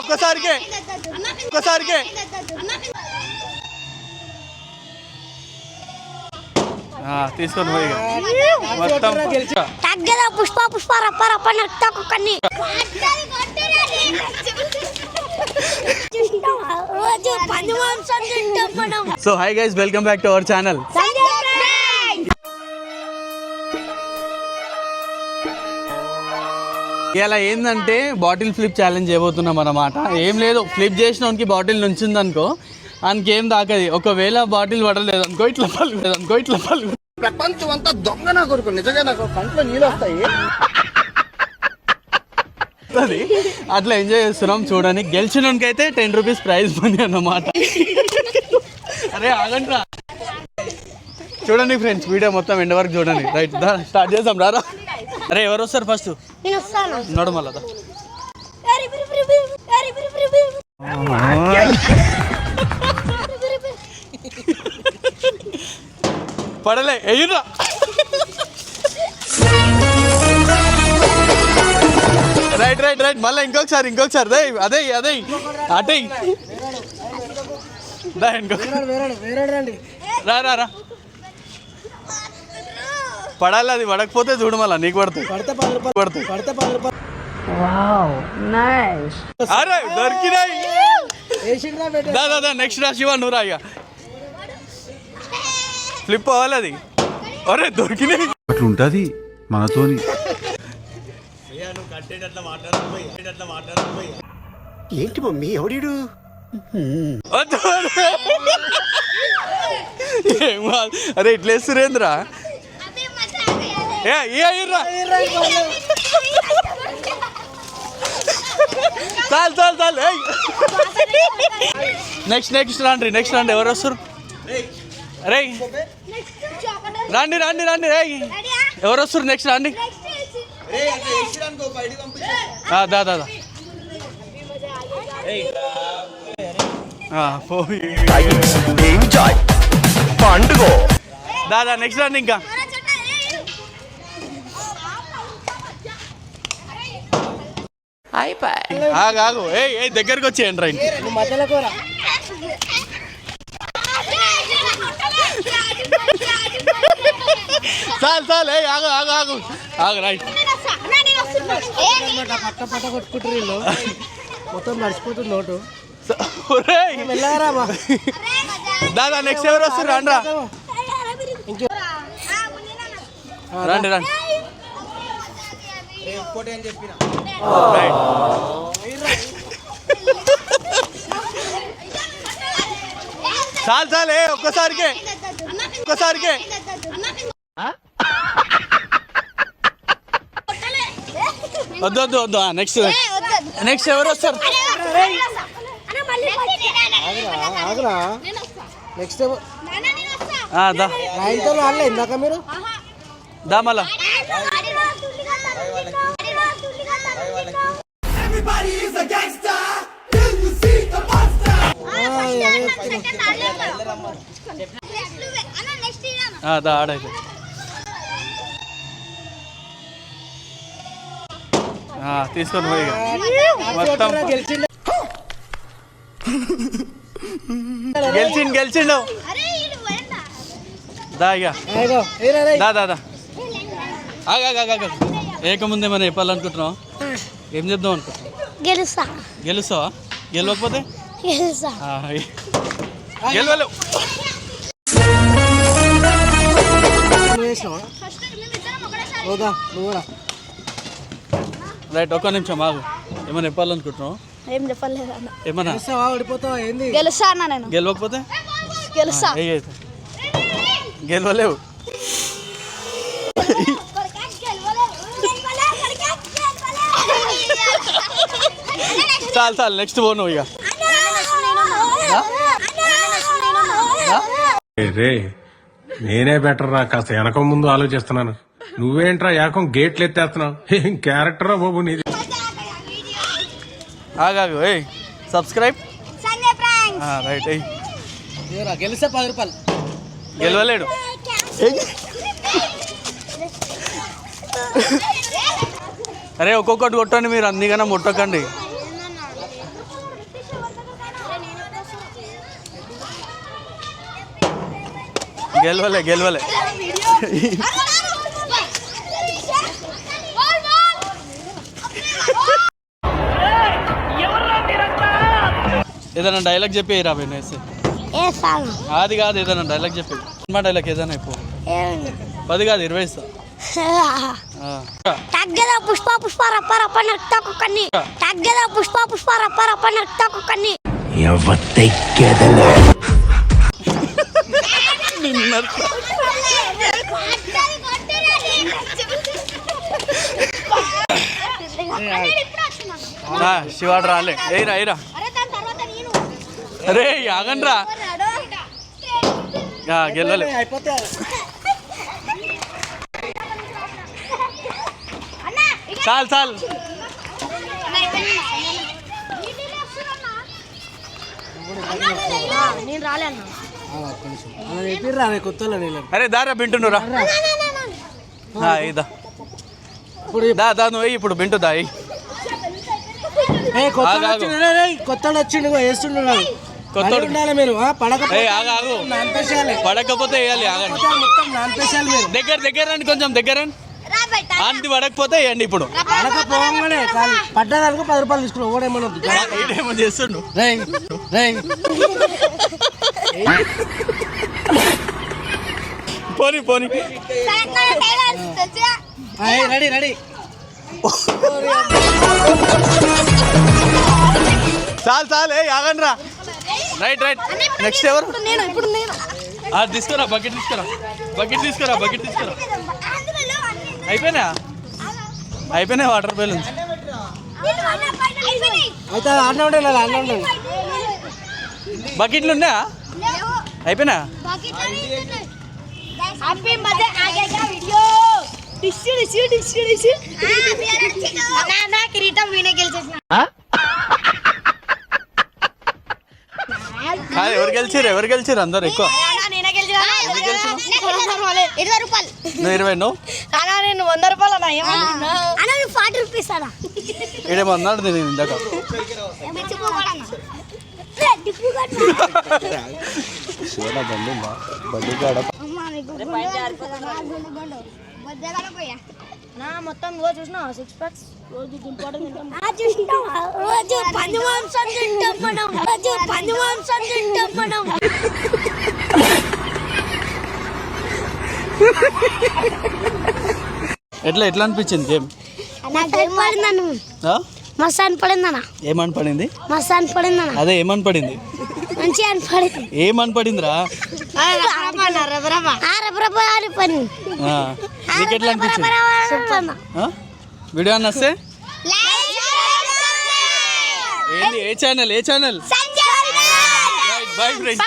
ఒక్కసారికే తీసుకొని పోయి మొత్తం పుష్ప పుష్ప రప్ప రప్ప నక్కని so hi guys, welcome back to our channel. ఇలా ఏంటంటే బాటిల్ ఫ్లిప్ ఛాలెంజ్ చేయబోతున్నాం అన్నమాట. ఏం లేదు, ఫ్లిప్ చేసినోనికి బాటిల్ నుంచిందనుకో ఆయనకి ఏం దాకది. ఒకవేళ బాటిల్ పడలేదు అనుకో ఇట్లా పలుకు ప్రపంచం అంతా దొంగ నా కొడుకు. నిజంగా నాకు కంట్లో నీళ్ళు వస్తాయి. అట్లా ఎంజాయ్ చేస్తున్నాం చూడని. గెలిచినోనికి అయితే 10 రూపీస్ ప్రైజ్ మనీ అన్నమాట. అరే ఆగండి చూడండి ఫ్రెండ్స్, వీడియో మొత్తం ఎండ్ వరకు చూడండి. రైట్, స్టార్ట్ చేద్దాం రారా. అరే ఎవరు వస్తారు ఫస్ట్? నడు మళ్ళా పడలే ఎయ్యరా. రైట్ రైట్ రైట్, మళ్ళీ ఇంకొకసారి అదే అటే రా పడాలి. అది పడకపోతే చూడు మళ్ళా నీకు పడతాయి. అరే దొరికినాయి. దా నెక్స్ట్ రా శివ, నువ్వు రా. ఇక ఫ్లిప్ అవ్వాలి అది. అరే దొరికినాయి. అట్లుంటది మనతోని. ఏంటి మమ్మీ ఎవడు? అరే ఇట్లా సురేంద్ర చాలు. నెక్స్ట్ రండి. ఎవరు వస్తారు? రే రండి. రే ఎవరు వస్తారు? నెక్స్ట్ రండి. దాదా నెక్స్ట్ రండి. ఇంకా ఆగు. ఏ దగ్గరకు వచ్చేయండి రైట్. చాలు. ఆగు రైట్. పట్ట కొట్టుకుంటారు మొత్తం మర్చిపోతుంది నోటు. దాదా నెక్స్ట్ ఎవరు వస్తారు? రండి. చాలు. ఒక్కసారికే వద్దు. నెక్స్ట్ ఎవరు వస్తారు? నెక్స్ట్ ఇందాక మీరు దా మళ్ళా. ఆడైతే తీసుకొని పోయి మొత్తం గెలిచిండు. దా ఏకముందే మనం చెప్పాలనుకుంటున్నాం. ఏం చెప్దాం అనుకుంటున్నాం? గెలుస్తావా? గెలవకపోతే గెలవలేవు. రైట్, ఒక్క నిమిషం ఆగు. ఏమైనా చెప్పాలనుకుంటున్నావు? ఏం చెప్పలేదు. ఏమన్నా గెలుస్తా అన్న. నేను గెలవకపోతే గెలుస్తా. గెలవలేవు. చాలు. నెక్స్ట్ పో నువ్వు. ఇక రే నేనే బెటర్ రా, కాస్త వెనక ముందు ఆలోచిస్తున్నాను. నువ్వేంట్రా ఏకం గేట్లు ఎత్తేస్తున్నావు? ఏం క్యారెక్టరా బాబు నీది. ఆగాగు. Subscribe right. గెలిస్తే 10 రూపాయలు. గెలవలేడు. అరే ఒక్కొక్కటి కొట్టండి మీరు, అందుకన్నా ముట్టకండి. గెలవలే గెలవలే. ఏదైనా డైలాగ్ చెప్పి రాబోయే వేసి వేస్తాను. అది కాదు, ఏదైనా డైలాగ్ చెప్పి సినిమా డైలాగ్ ఏదైనా ఇప్పుడు 10 కాదు 20 ఇస్తా. తగ్గదా పుష్ప పుష్ప రప్ప రప్ప నడుపుతా కుక్కని. తగ్గదా పుష్ప పుష్ప రప్ప రప్ప నడుపుతా కుక్కని. శివాడు రాలే. ఏరా ఏరా అరే ఆగండి రా. గెలవలే. చాలు చాలు. అరే దారా బింటు రా. ఇదా దా నువ్వు ఇప్పుడు బింటు దా. కొత్త వచ్చిండు వేస్తుండు కొత్త మీరు పడకపోతే వేయాలి. ఆగండి దగ్గర దగ్గర రండి, కొంచెం దగ్గర రండి. అంతి పడకపోతే వేయండి. ఇప్పుడు పడకపోగానే పడ్డదానికి 10 రూపాయలు తీసుకున్నావు. ఓడేమో చేస్తుండు. పోనీ పోనీ. Ready ready. చాలు చాలు. ఆగండి రా. Right right. నెక్స్ట్ ఎవరు? తీసుకురా బకెట్ తీసుకురా. బకెట్ తీసుకురా. బకెట్ తీసుకురా. అయిపోయినాయి వాటర్ బెలూన్స్. అయితే అన్న బకెట్లు ఉన్నాయా? అయిపోయినా? ఎవరు గెలిచారు? ఎవరు గెలిచారు? అందరు ఎక్కువ. నువ్వు 20 నువ్వు 100 రూపాయలు 40 రూపీస్ అలా ఏడేమో అన్నాడు నేను ఇందాక. మొత్తం చూసినా 6 ప్యాక్స్ రోజు రోజు పంది మాంసం తింటాం మనం. రోజు పంది మాంసం తింటాం మనం. ఎట్లా అనిపించింది గేమ్? మస్తు అనిపడిందన్న. ఏమని పడింది? మస్తు అనిపడిందన్న. అదే ఏమని పడింది? మంచిగా అనిపడింది. ఏమని పడిందిరా? నీకు ఎట్లా అనిపించింది? వీడియో అన్న వస్తే ఏంది? ఏ ఛానల్? ఏ ఛానల్? Bye friends.